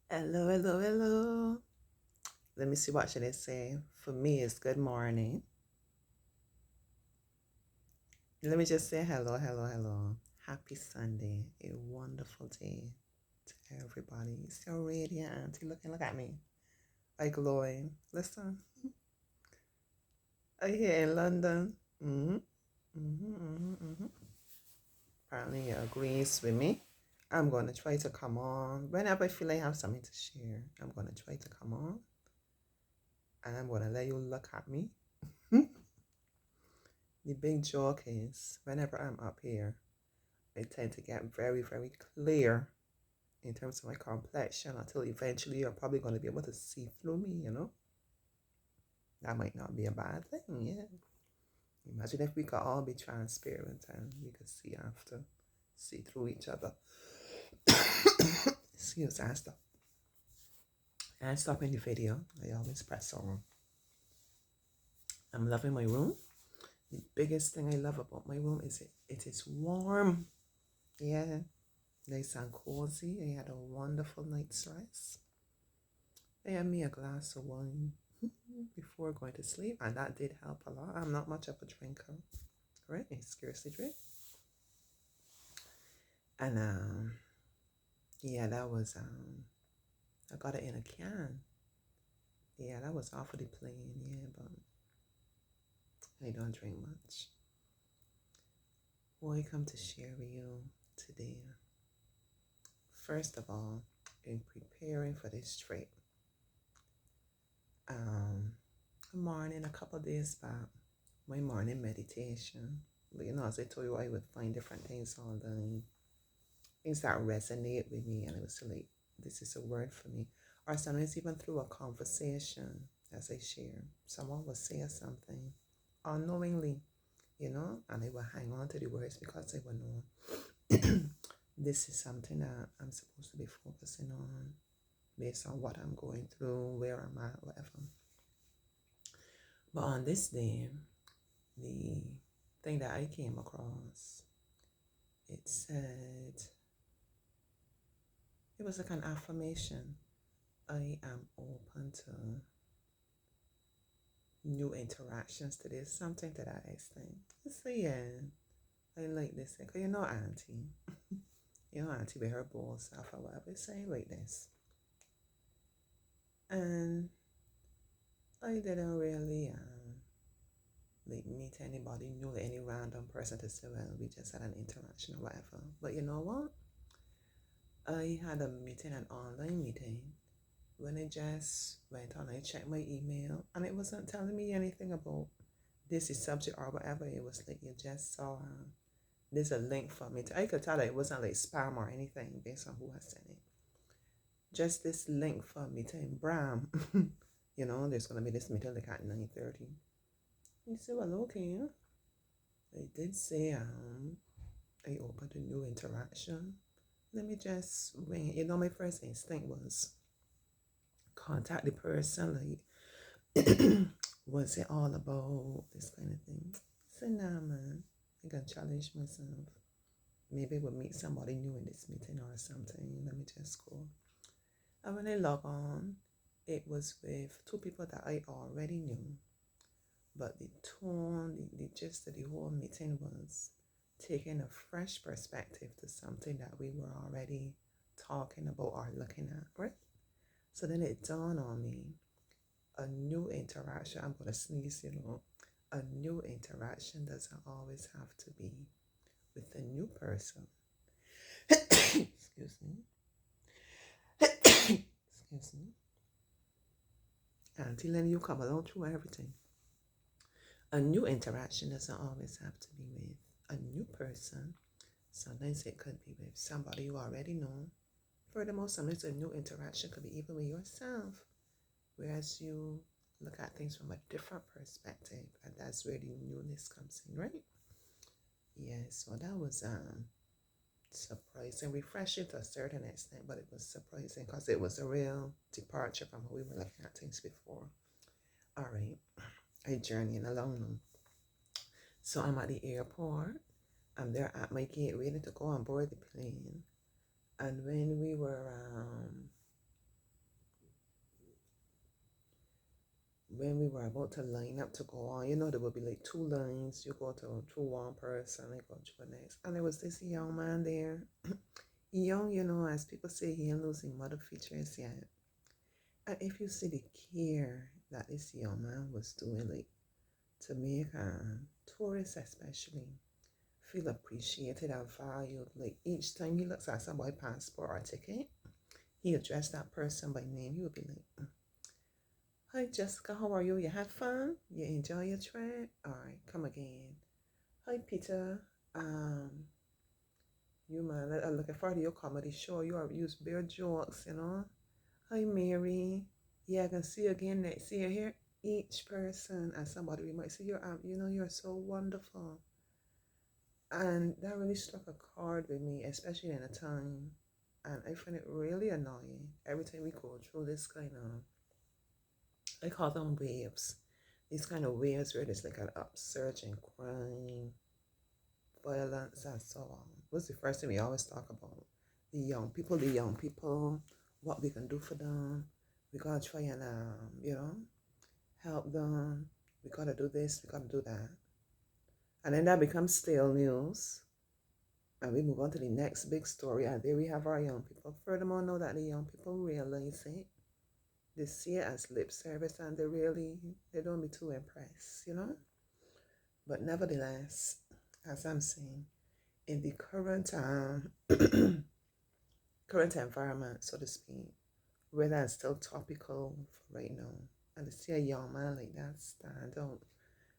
Hello, hello, hello. Let me see what should I say. For me, it's good morning. Let me just say hello, hello, hello. Happy Sunday. A wonderful day to everybody. It's your radiant auntie looking. Look at me. I glowing. Listen, I here in London. Apparently, you agrees with me. I'm going to try to come on. Whenever I feel I have something to share, I'm going to try to come on. And I'm going to let you look at me. The big joke is whenever I'm up here, I tend to get very, very clear in terms of my complexion until eventually you're probably going to be able to see through me. That might not be a bad thing, yeah. Imagine if we could all be transparent and we could see through each other. Excuse me, and stopping the video. I always press on. I'm loving my room. The biggest thing I love about my room is it is warm. Yeah. Nice and cozy. I had a wonderful night's rest. I had me a glass of wine before going to sleep, and that did help a lot. I'm not much of a drinker, right? I scarcely drink. And yeah, that was I got it in a can. Yeah, that was awfully plain, yeah, but I don't drink much. What I come to share with you today. First of all, in preparing for this trip, morning a couple days back, my morning meditation. As I told you, I would find different things online, things that resonate with me, and it was like, this is a word for me. Or sometimes even through a conversation, as I share, someone will say something unknowingly, and I will hang on to the words because I will know this is something that I'm supposed to be focusing on based on what I'm going through, where I'm at, whatever. But on this day, the thing that I came across, it said, it was like an affirmation. I am open to new interactions today. Something to that extent. So yeah, I like this. Because auntie. Auntie with her bold self or whatever. Saying like this. And I didn't really like meet anybody new, any random person to say, well, we just had an interaction or whatever. But you know what? I had a meeting, an online meeting. When I just went on, I checked my email, and it wasn't telling me anything about this is subject or whatever. It was like you just saw there's a link for me. I could tell that it wasn't like spam or anything based on who has sent it. Just this link for me to Bram. There's gonna be this meeting like at 9:30. You say, well, okay. I did say I opened a new interaction. Let me just ring. My first instinct was contact the person, like, what's it all about, this kind of thing. So nah, man, I can challenge myself. Maybe we'll meet somebody new in this meeting or something. Let me just go. And when I log on, it was with two people that I already knew. But the tone, the gist of the whole meeting was taking a fresh perspective to something that we were already talking about or looking at, right? So then it dawned on me, a new interaction, I'm going to sneeze, a new interaction doesn't always have to be with a new person. Excuse me. Excuse me. Until then you come along through everything. A new interaction doesn't always have to be with a new person. Sometimes it could be with somebody you already know. Furthermore, sometimes a new interaction could be even with yourself, whereas you look at things from a different perspective, and that's where the newness comes in, right? Yeah, so that was surprising, refreshing to a certain extent, but it was surprising because it was a real departure from how we were looking at things before. All right, I journeying along now. So I'm at the airport. I'm there at my gate waiting to go on board the plane. And when we were when we were about to line up to go on, there would be like two lines. You go through one person, I go through the next. And there was this young man there. Young, as people say, he ain't losing mother features yet. And if you see the care that this young man was doing, like to make tourists especially feel appreciated and valued, like each time he looks at somebody's passport or ticket, he addressed that person by name. He would be like, "Hi Jessica, how are you? You had fun? You enjoy your trip? Alright, come again. Hi Peter. You man, I'm looking forward to your comedy show. You use beer jokes. Hi Mary. Yeah, I can see you again next year here. Each person and somebody we might say you're so wonderful. And that really struck a chord with me, especially in a time. And I find it really annoying every time we go through this kind of, I call them waves. These kind of waves where there's like an upsurge in crime, violence, and so on. What's the first thing we always talk about? The young people, what we can do for them. We gotta try and, help them. We gotta do this, we gotta do that. And then that becomes stale news. And we move on to the next big story. And there we have our young people. Furthermore, know that the young people realize it. They see it as lip service and they don't be too impressed. But nevertheless, as I'm saying, in the current current environment, so to speak, where that's still topical for right now, and to see a young man like that stand out,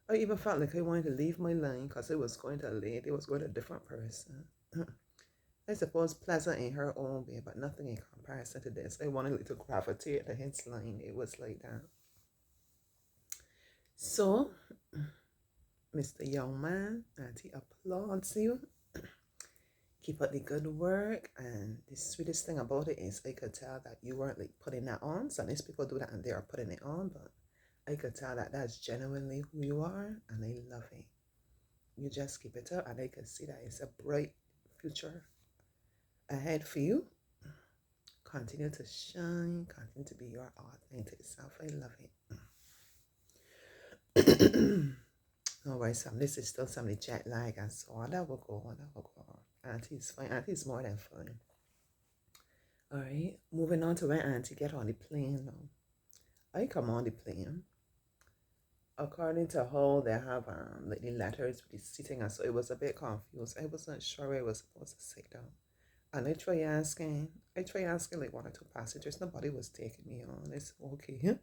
I even felt like I wanted to leave my line because it was going to a lady, it was going to a different person. I suppose pleasant in her own way, but nothing in comparison to this. I wanted to gravitate to his line. It was like that. So, Mr. Young Man, Auntie applauds you. Keep up the good work. And the sweetest thing about it is I could tell that you weren't like putting that on. Some these people do that and they are putting it on, but I could tell that that's genuinely who you are, and I love it. You just keep it up, and I can see that it's a bright future ahead for you. Continue to shine, continue to be your authentic self. I love it. All right, Sam, this is still some jet lag and so on. That will go on. Auntie's fine. Auntie's more than fine. All right, moving on to when Auntie get on the plane now. I come on the plane. According to how they have like the letters with the seating, and so it was a bit confused. I wasn't sure where I was supposed to sit down. And I try asking like one or two passengers. Nobody was taking me on. It's okay.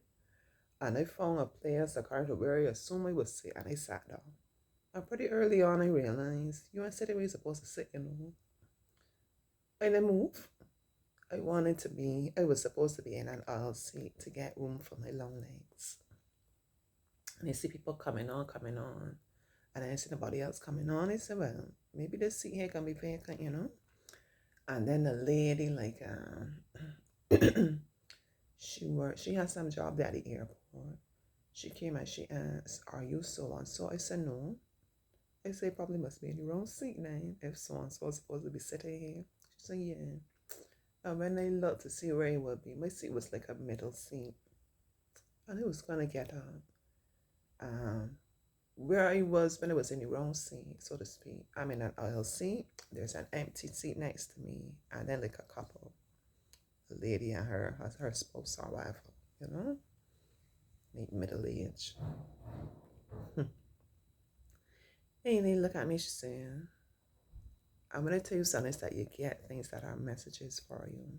And I found a place according to where I assumed I would sit, and I sat down. And pretty early on, I realized you aren't sitting where you're supposed to sit. I didn't move. I was supposed to be in an aisle seat to get room for my long legs. And I see people coming on. And I see nobody else coming on. I said, well, maybe this seat here can be vacant. And then the lady, like, she has some job there at the airport. She came and she asked, are you so-and-so? I said, no. I said, probably must be in the wrong seat now if so-and-so is supposed to be sitting here. She said, yeah. And when I looked to see where it would be, my seat was like a middle seat. And I was going to get up. Where I was when I was in the wrong seat, so to speak. I'm in an aisle seat. There's an empty seat next to me. And then like a couple. A lady and her spouse or whatever. Like middle age. And they look at me, she said, I'm going to tell you something that you get things that are messages for you.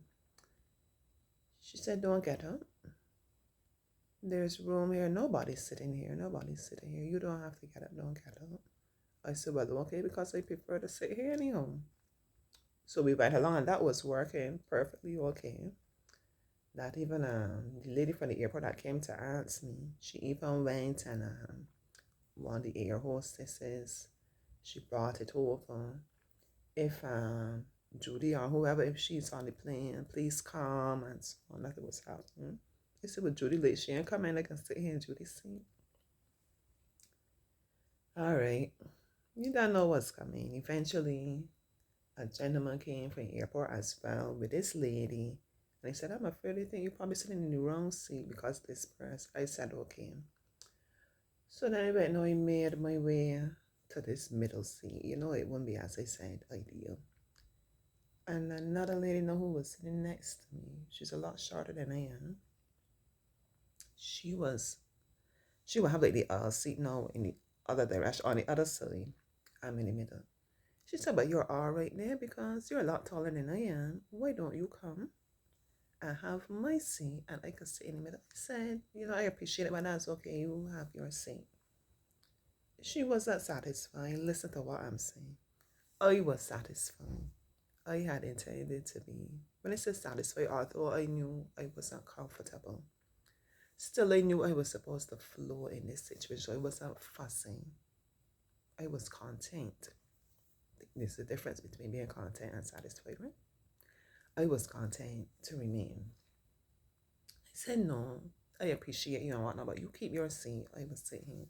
She said, don't get up. There's room here. Nobody's sitting here. You don't have to get up. Don't get up. I said, well, okay, because I prefer to sit here anyhow. So we went along, and that was working perfectly okay. That even the lady from the airport that came to ask me, she even went and one of the air hostesses, she brought it over. If Judy or whoever, if she's on the plane, please come and so on. Nothing was happening. I said, well, Judy late, she ain't come in, I can sit here in Judy's seat. All right. You don't know what's coming. Eventually, a gentleman came from the airport as well with this lady. And he said, I'm afraid they think you're probably sitting in the wrong seat because this person. I said, okay. So then I went and I made my way to this middle seat. You know, it wouldn't be, as I said, ideal. And another lady know who was sitting next to me. She's a lot shorter than I am. She would have like the seat now in the other direction, on the other side. I'm in the middle. She said, but you're all right there because you're a lot taller than I am. Why don't you come and have my seat and I could sit in the middle? I said, I appreciate it, but that's okay. You have your seat. She wasn't satisfied. Listen to what I'm saying. I was satisfied. I had intended to be. When I said satisfied, although I knew I wasn't comfortable, still I knew I was supposed to flow in this situation. I wasn't fussing. I was content. There's a difference between being content and satisfied, right? I was content to remain. I said, no, I appreciate you and whatnot, but you keep your seat. I was sitting.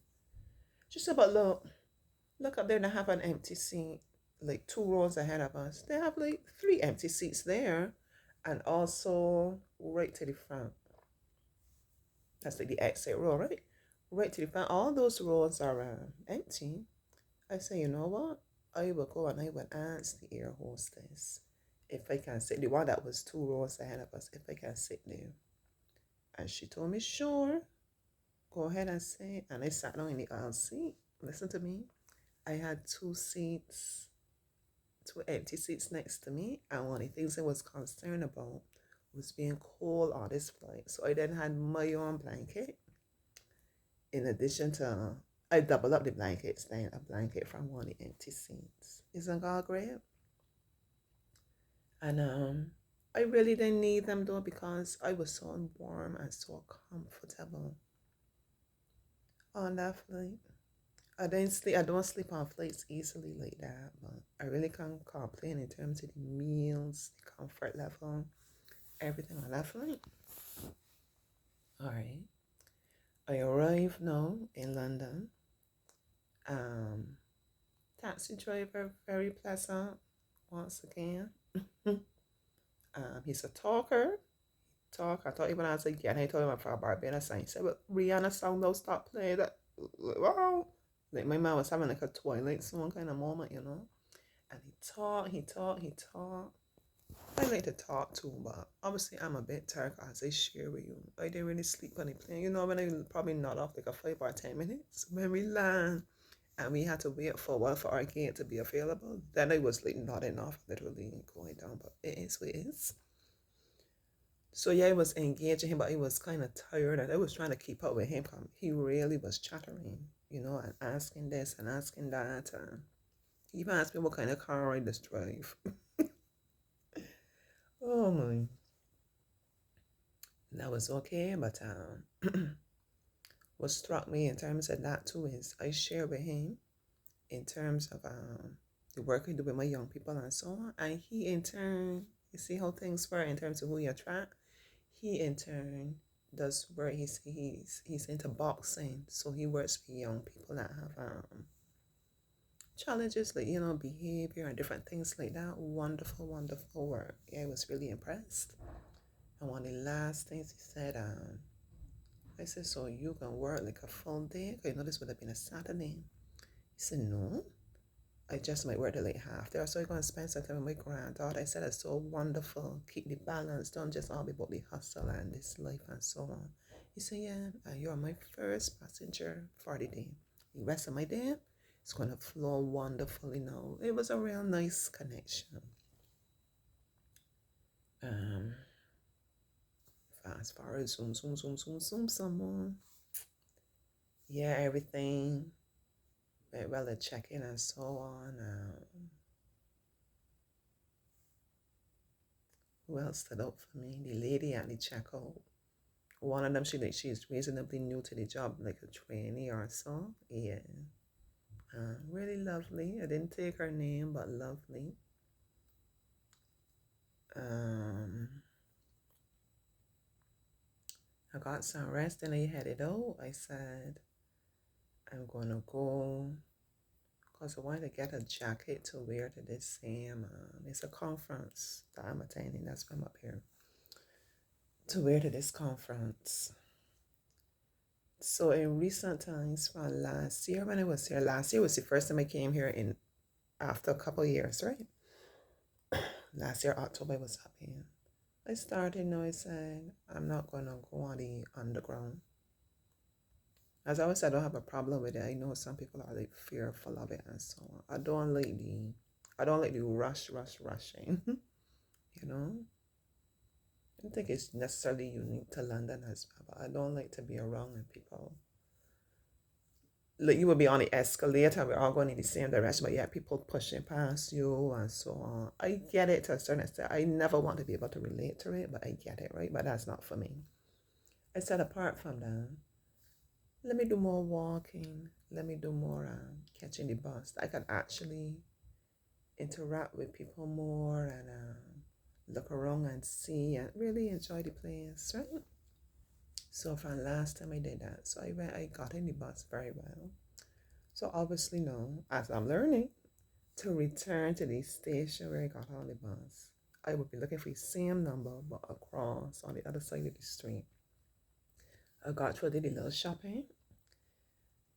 She said, but look up there, they have an empty seat, like 2 rows ahead of us. They have like 3 empty seats there, and also right to the front. That's like the exit row, right? Right to the front. All those rows are empty. I say, you know what? I will go and I will ask the air hostess if I can sit, the one that was 2 rows ahead of us, if I can sit there. And she told me, sure, go ahead and sit. And I sat down in the aisle seat. Listen to me. I had 2 seats, 2 empty seats next to me. And one of the things I was concerned about was being cold on this flight. So I then had my own blanket. In addition to, I doubled up the blankets, then a blanket from one of the empty seats. Isn't God great? And I really didn't need them though because I was so warm and so comfortable on that flight. I don't sleep on flights easily like that, but I really can't complain in terms of the meals, the comfort level, everything on that flight. All right. I arrived now in London. Taxi driver, very pleasant once again. He's a talker. I thought even as a kid, I told him about Barbados, and he said, "But Rihanna song don't stop playing." That wow, like my man was having like a Twilight song kind of moment, And he talked. I like to talk too, but obviously I'm a bit tired as I share with you. I didn't really sleep on the plane. When I probably not off like a 5 or 10 minutes when we land. And we had to wait for a while for our gate to be available. Then I was like nodding off, literally going down, but it is what it is. So yeah, I was engaging him, but I was kind of tired, and I was trying to keep up with him. He really was chattering, and asking this and asking that. And he even asked me what kind of car I just drive. Oh my, that was okay, but what struck me in terms of that too is I share with him in terms of the work I do with my young people and so on. And he in turn, you see how things work in terms of who you attract. He in turn does work. He's into boxing, so he works with young people that have challenges like behavior and different things like that. Wonderful, wonderful work. Yeah, I was really impressed. And one of the last things he said, I said, so you can work like a full day? Because this would have been a Saturday. He said, no. I just might work like half there. So I'm going to spend some time with my granddaughter. I said, it's so wonderful. Keep the balance. Don't just all be about the hustle and this life and so on. He said, yeah, you're my first passenger for the day. The rest of my day, it's going to flow wonderfully now. It was a real nice connection. Fast forward, zoom, some more. Yeah, everything went well at check-in and so on. Who else stood up for me? The lady at the checkout. One of them, she's reasonably new to the job, like a trainee or so. Yeah. Really lovely. I didn't take her name, but lovely. I got some rest and I headed out. I said, I'm going to go because I wanted to get a jacket to wear to this same, it's a conference that I'm attending. That's why I'm up here. to wear to this conference. So in recent times, from last year when I was here, last year was the first time I came here in after a couple of years, right? Last year, October, I was up here. I started, I said, I'm not going to go on the underground. As I always said, I don't have a problem with it. I know some people are like fearful of it and so on. I don't like the rushing. you know. I don't think it's necessarily unique to London as well, but I don't like to be around when people like you would be on the escalator, we're all going in the same direction, but yeah, people pushing past you and so on. I get it to a certain extent. I never want to be able to relate to it, but I get it, right? But that's not for me. I said, apart from that, let me do more walking. Let me do more catching the bus. I can actually interact with people more and look around and see and really enjoy the place, right? So from last time I did that, so I got in the bus very well. So obviously now, as I'm learning to return to the station where I got on the bus, I would be looking for the same number but across on the other side of the street. I got to did a little shopping,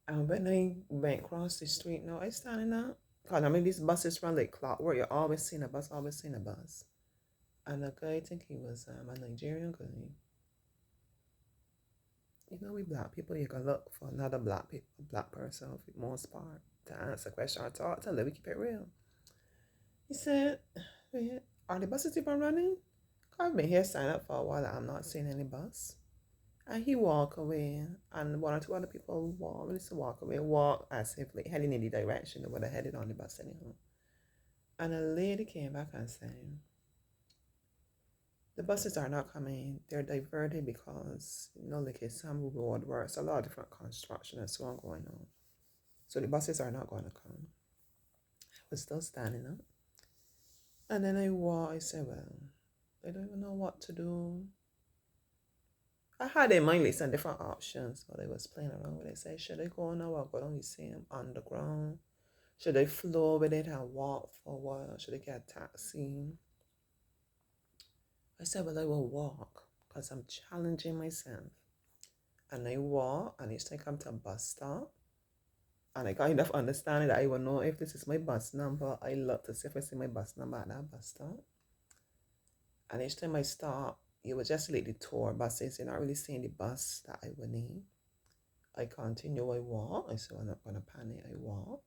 and when I went across the street now, I standing up. Cause I mean these buses run like clockwork. You're always seeing a bus, always seeing a bus. And the guy, I think he was a Nigerian guy. You know, we black people, you can look for another black person for the most part to answer a question or talk to. Let me keep it real. He said, are the buses even running? I've been here signed up for a while. I'm not seeing any bus. And he walked away, and one or two other people walk as if like heading in the direction they would have headed on the bus anyhow. And a lady came back and said, the buses are not coming. They're diverted because, like it's some road works, a lot of different construction and so on going on. So the buses are not going to come. I was still standing up. And then I said, well, I don't even know what to do. I had in mind like some different options, but I was playing around with it. I said, should I go now or go down the same underground? Should I flow with it and walk for a while? Should I get a taxi? I said, well, I will walk because I'm challenging myself. And I walk, and each time I come to a bus stop, and I kind of understand that I will know if this is my bus number. I look to see if I see my bus number at that bus stop. And each time I stop, you will just like the tour buses. You're not really seeing the bus that I would need. I continue, I walk. I said, I'm not going to panic. I walk.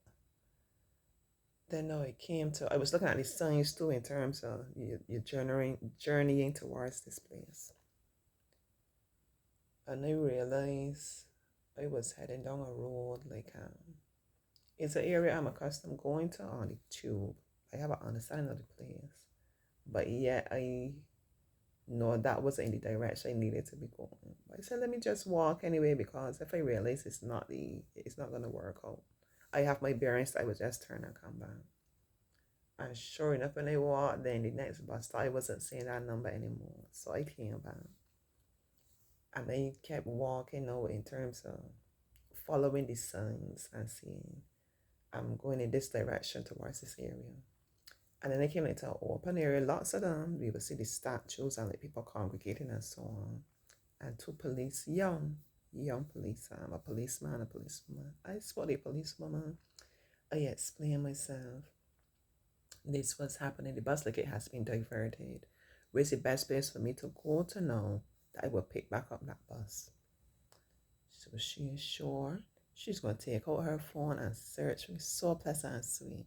Then now I was looking at the signs too in terms of you journeying towards this place. And I realized I was heading down a road like it's an area I'm accustomed going to on the tube. I have an understanding of the place. But yet I know that wasn't in the direction I needed to be going. But I said, let me just walk anyway, because if I realize it's not gonna work out. I have my bearings, I would just turn and come back. And sure enough, when I walked, then the next bus stop, I wasn't seeing that number anymore. So I came back. And I kept walking out in terms of following the signs and seeing I'm going in this direction towards this area. And then I came into an open area, lots of them. We would see the statues and like people congregating and so on. And two police, young police, a policeman, a policewoman. I spoke to a policewoman. I explained myself. This was happening. The bus like it has been diverted. Where's the best place for me to go to know that I will pick back up that bus? So she is sure she's going to take out her phone and search me. So pleasant and sweet.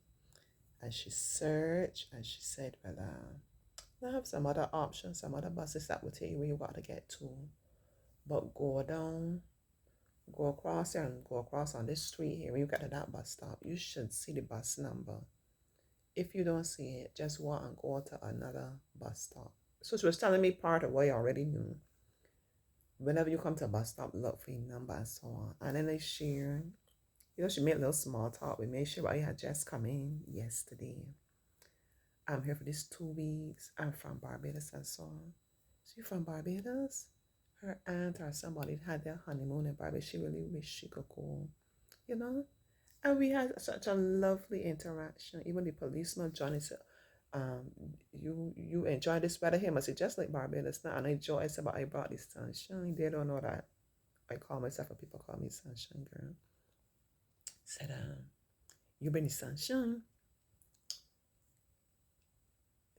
And she searched and she said, well, I have some other options, some other buses that will take you where you got to get to. But go across here and go across on this street here. When you get to that bus stop, you should see the bus number. If you don't see it, just walk and go to another bus stop. So she was telling me part of what I already knew. Whenever you come to a bus stop, look for your number and so on. And then I shared, she made a little small talk with me. She said, I had just come in yesterday. I'm here for these 2 weeks. I'm from Barbados and so on. So you're from Barbados? Her aunt or somebody had their honeymoon in Barbados. She really wished she could go, And we had such a lovely interaction. Even the policeman, Johnny, said, um, you enjoy this weather here. I say, just like Barbados now, and I enjoy it, but I brought this sunshine. They don't know that I call myself, or people call me sunshine girl. Said, you bring the sunshine.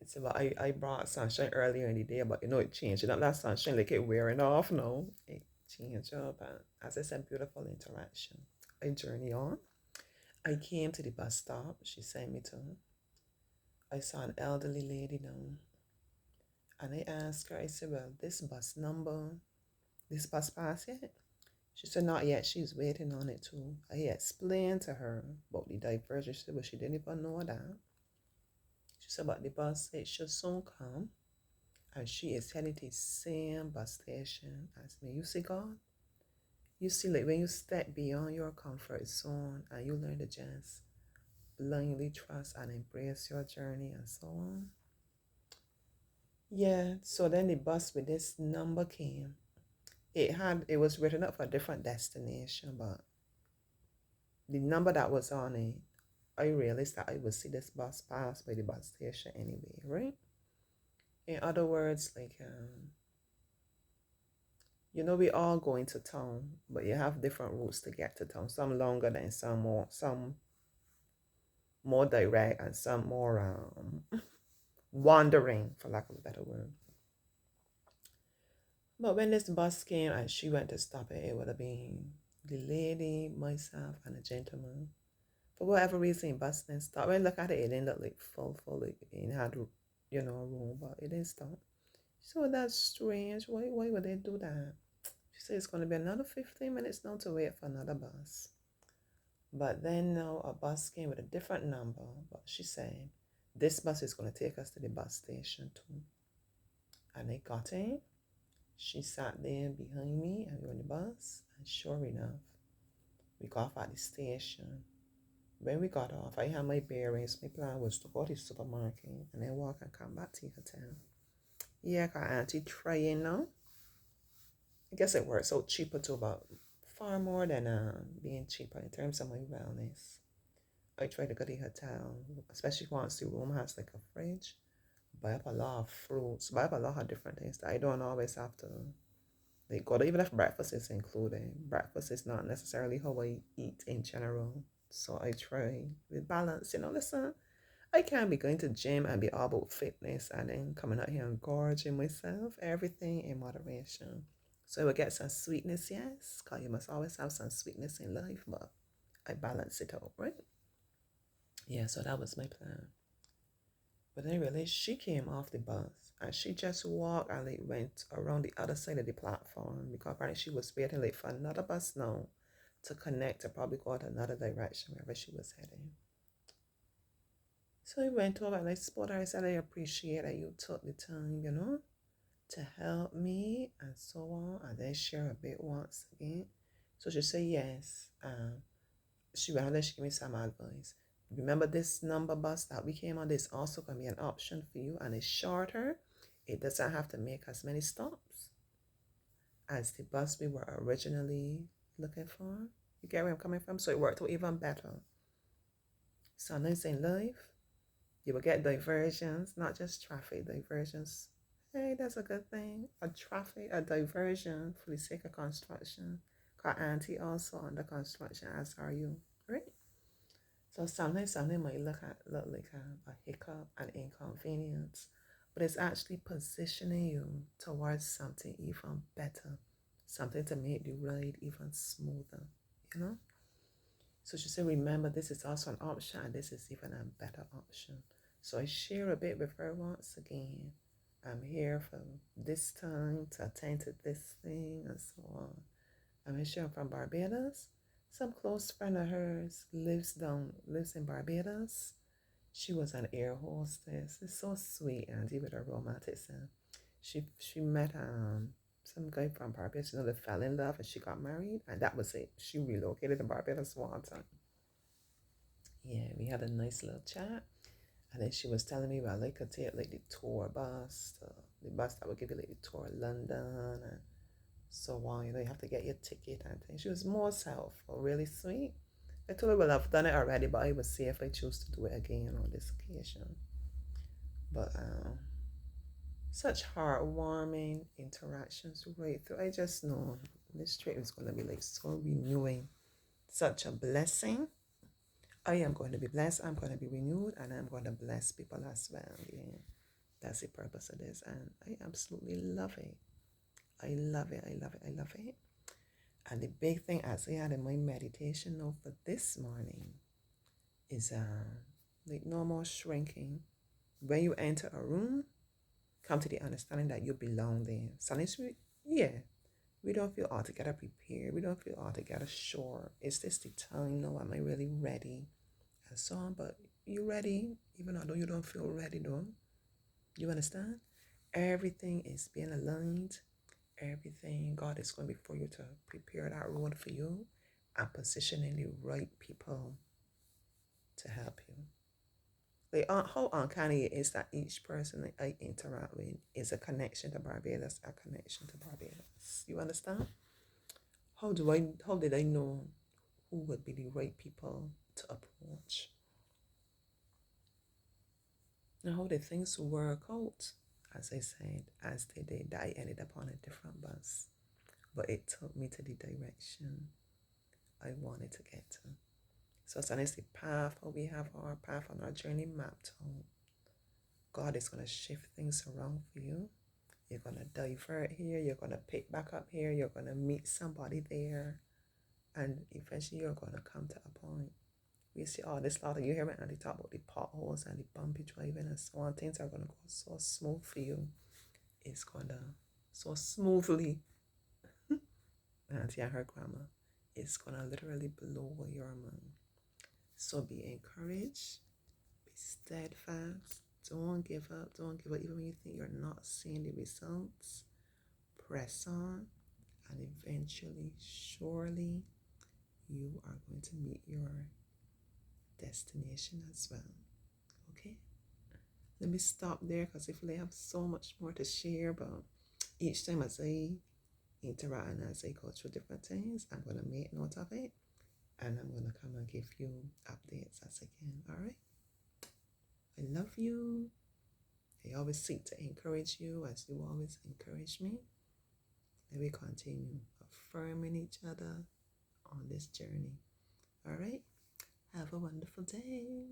It's about I brought sunshine earlier in the day, but it changed. Not that sunshine like it wearing off. No, it changed up. And as I said, beautiful interaction. I journey on. I came to the bus stop. She sent me to. I saw an elderly lady now, and I asked her. I said, "Well, this bus pass yet?" She said, "Not yet. She's waiting on it too." I explained to her about the diversion. She said, "But she didn't even know that." She said, "But the bus, it should soon come." And she is heading to the same bus station as me. You see, God? You see, like when you step beyond your comfort zone and you learn to just blindly trust and embrace your journey and so on. Yeah, so then the bus with this number came. It was written up for a different destination, but the number that was on it, I realized that I would see this bus pass by the bus station anyway, right? In other words, like we all go into town, but you have different routes to get to town. Some longer than some more direct, and some more wandering, for lack of a better word. But when this bus came and she went to stop it, it would have been the lady, myself, and a gentleman. For whatever reason, bus didn't stop. When I look at it, it didn't look like full, like it had, room, but it didn't stop. So that's strange. Why would they do that? She said it's going to be another 15 minutes now to wait for another bus. But then now a bus came with a different number. But she said, this bus is going to take us to the bus station too. And I got in. She sat there behind me and we were on the bus. And sure enough, we got off at the station. When we got off, I had my bearings. My plan was to go to the supermarket and then walk and come back to the hotel. Yeah, got Auntie trying now. I guess it works out cheaper too, but far more than being cheaper in terms of my wellness. I try to go to the hotel, especially once the room has like a fridge. Buy up a lot of fruits, buy up a lot of different things that I don't always have to like go to, even if breakfast is included. Breakfast is not necessarily how I eat in general. So I try with balance, listen, I can't be going to gym and be all about fitness and then coming out here and gorging myself. Everything in moderation. So I will get some sweetness, yes, because you must always have some sweetness in life, but I balance it out, right? Yeah, so that was my plan. But then really, she came off the bus and she just walked and like went around the other side of the platform because apparently she was waiting like for another bus now to connect to probably go out another direction wherever she was heading. So I went over and I spoke to her. I said, I appreciate that you took the time, to help me and so on, and then share a bit once again. So she said yes. She rather she gave me some advice. Remember this number bus that we came on, this also can be an option for you, and it's shorter. It doesn't have to make as many stops as the bus we were originally looking for. You get where I'm coming from? So it worked out even better. Sometimes in life, you will get diversions, not just traffic diversions. Hey, that's a good thing. A diversion for the sake of construction. Because Auntie also under construction, as are you, right? So sometimes something might look like a hiccup, an inconvenience, but it's actually positioning you towards something even better, something to make the ride even smoother, you know? So she said, remember, this is also an option, and this is even a better option. So I share a bit with her once again. I'm here for this time to attend to this thing and so on. I'm sure from Barbados. Some close friend of hers lives in Barbados. She was an air hostess. It's so sweet, Andy, with her romantic son. She met some guy from Barbados. They fell in love and she got married, and that was it. She relocated to Barbados one time. Yeah, we had a nice little chat. And then she was telling me about like could take like the tour bus, the bus that would give you like the tour of London and so on. You have to get your ticket and things. She was most helpful, really sweet. I told her, well, I've done it already, but I would see if I choose to do it again on this occasion. But such heartwarming interactions right through. I just know this trip is going to be like so renewing, such a blessing. I am going to be blessed, I'm going to be renewed, and I'm going to bless people as well. Yeah, that's the purpose of this, and I absolutely love it. I love it, I love it, I love it. And the big thing as I had in my meditation now for this morning is like no more shrinking. When you enter a room, come to the understanding that you belong there. Sometimes we don't feel altogether prepared. We don't feel altogether sure. Is this the time? No, am I really ready? And so on. But you ready, even although you don't feel ready though. You understand? Everything is being aligned. Everything God is going before you to prepare that road for you and positioning the right people to help you. Like how uncanny it is that each person that I interact with is a connection to Barbados, a connection to Barbados. You understand? How did I know who would be the right people to approach? And how did things work out? As I said, as they did, I ended up on a different bus. But it took me to the direction I wanted to get to. So it's honestly path, how we have our path on our journey mapped out. God is going to shift things around for you. You're going to divert here. You're going to pick back up here. You're going to meet somebody there. And eventually you're going to come to a point. We see all this lot of you hear me and they talk about the potholes and the bumpy driving and so on. Things are going to go so smooth for you. It's going to so smoothly. Auntie and her grandma. It's going to literally blow your mind. So be encouraged. Be steadfast. Don't give up. Don't give up. Even when you think you're not seeing the results, press on. And eventually, surely, you are going to meet your destination as well. Okay? Let me stop there because I feel I have so much more to share. But each time as I interact and as I go through different things, I'm going to make note of it. And I'm going to come and give you updates as I can. All right? I love you. I always seek to encourage you as you always encourage me. Let me continue affirming each other on this journey. All right? Have a wonderful day.